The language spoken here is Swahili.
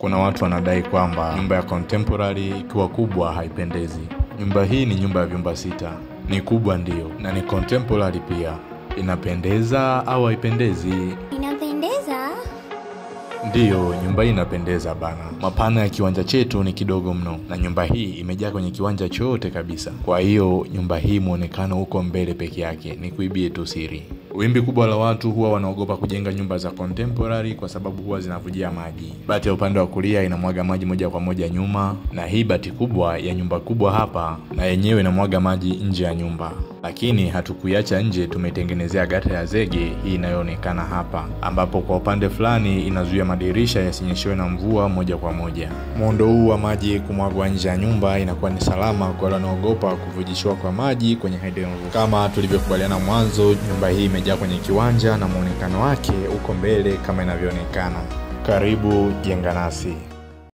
Kuna watu wanadai kwamba nyumba ya contemporary ikiwa kubwa haipendezi. Nyumba hii ni nyumba ya vyumba 6. Ni kubwa ndio, na ni contemporary pia. Inapendeza au haipendezi? Inapendeza? Ndiyo, nyumba hii inapendeza bana. Mapana ya kiwanja chetu ni kidogo mno, na nyumba hii imejaa kwenye kiwanja chote kabisa. Kwa hiyo nyumba hii muonekano huko mbele peke yake, ni kuibie tu siri. Wimbi kubwa la watu huwa wanaogopa kujenga nyumba za contemporary kwa sababu huwa zinavujia maji. Bati ya upande wa kulia inamwaga maji moja kwa moja nyuma, na hii bati kubwa ya nyumba kubwa hapa na yenyewe inamwaga maji nje ya nyumba. Lakini hatukuiacha nje, tumetengenezea gata ya zege hii inayoonekana hapa, ambapo kwa upande fulani inazuia madirisha yasinyeshewe na mvua moja kwa moja. Muundo huu wa maji kumwagwa nje ya nyumba inakuwa ni salama kwa wale wanaogopa kuvujishwa kwa maji kwenye hidden roof. Kama tulivyokubaliana mwanzo, nyumba hii imejaa kwenye kiwanja na muonekano wake uko mbele kama inavyoonekana. Karibu jenga nasi.